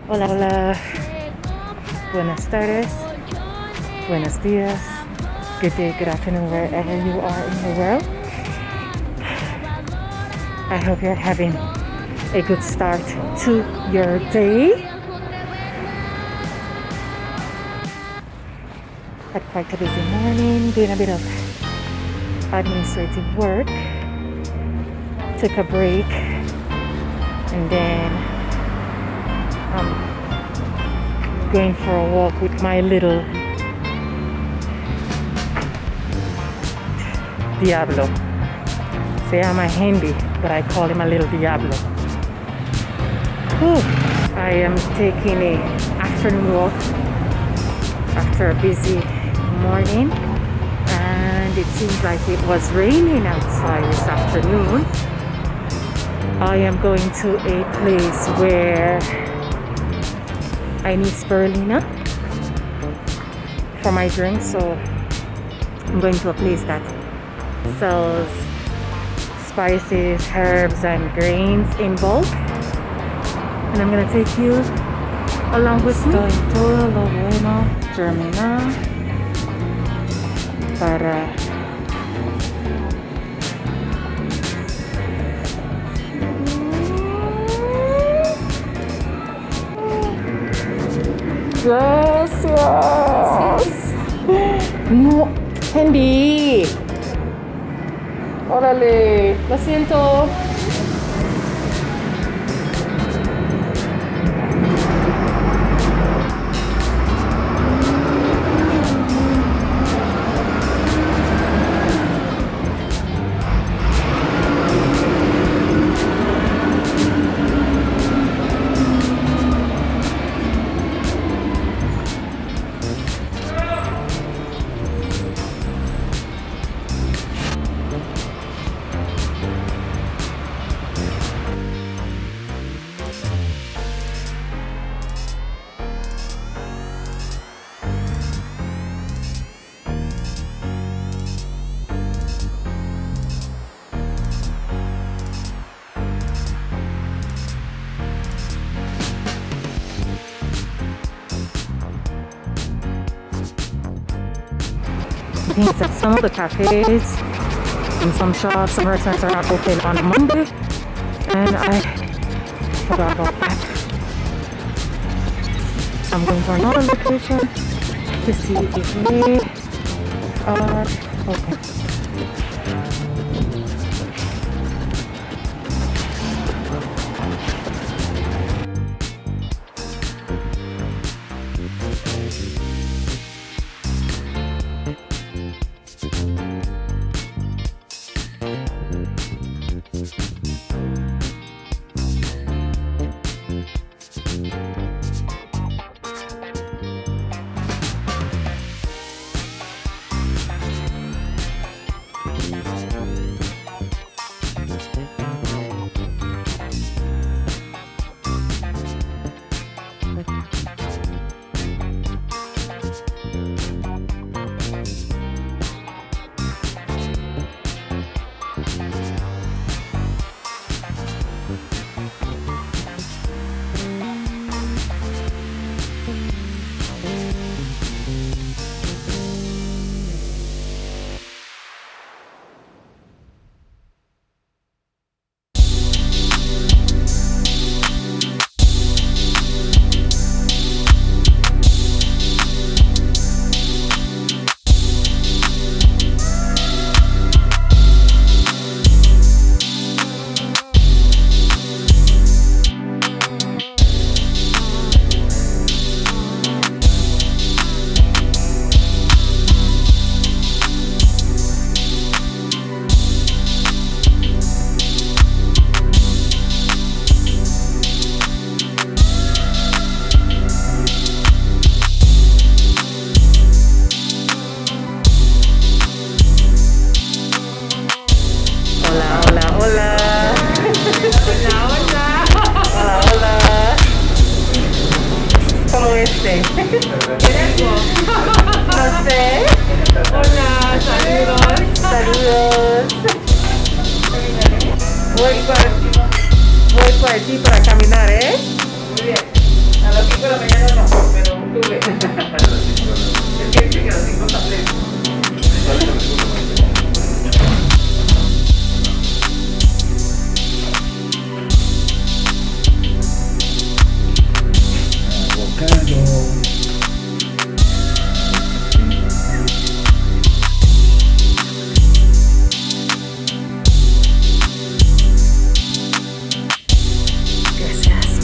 Hola, hola. Buenas tardes. Buenos dias. Good day, good afternoon, wherever you are in the world. I hope you're having a good start to your day. Had quite a busy morning, doing a bit of administrative work. Took a break, and then I'm going for a walk with my little Diablo. Say I'm a handy, but I call him a little Diablo. Whew. I am taking a afternoon walk after a busy morning, and it seems like it was raining outside this afternoon. I am going to a place where I need Spirilina for my drink, so I'm going to a place that sells spices, herbs, and grains in bulk, and I'm gonna take you along with me. Estoy todo lo bueno termina para gracias. No, Hendy. Órale, lo siento. That some of the cafes and some shops and restaurants are not open on Monday, and I forgot about that. I'm going to another location to see if they are open. No sé. Hola, saludos. Saludos. Voy por aquí para caminar, ¿eh? Muy bien. A los Gracias,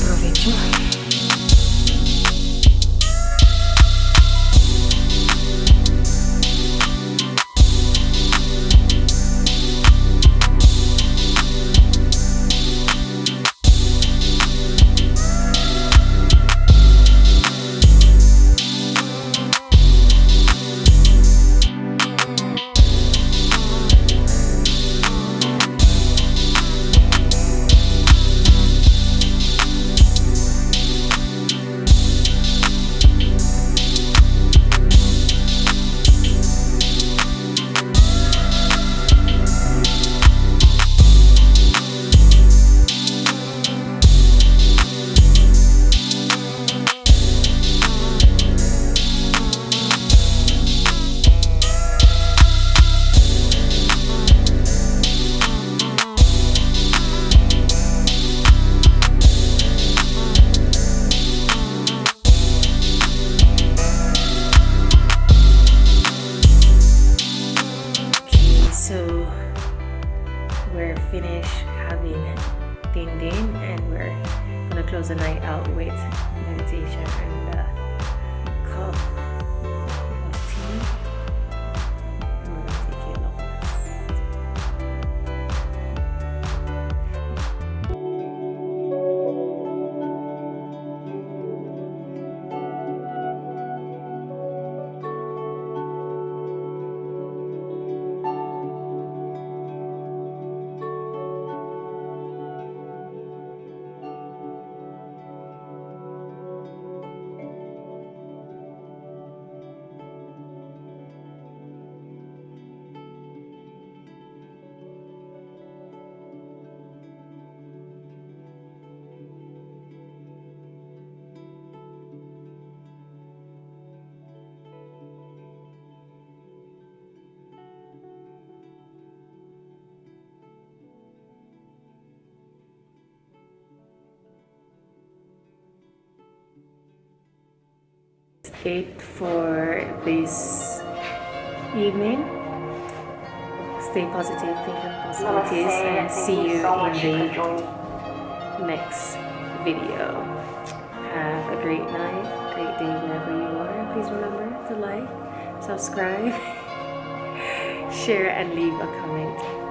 provecho. So we're finished having din din and we're gonna close the night out with meditation and a cup of tea. And we're gonna take a long rest. 8 for this evening. Stay positive, think on possibilities, and see you in the next video. Have a great night, great day wherever you are. Please remember to like, subscribe, share, and leave a comment.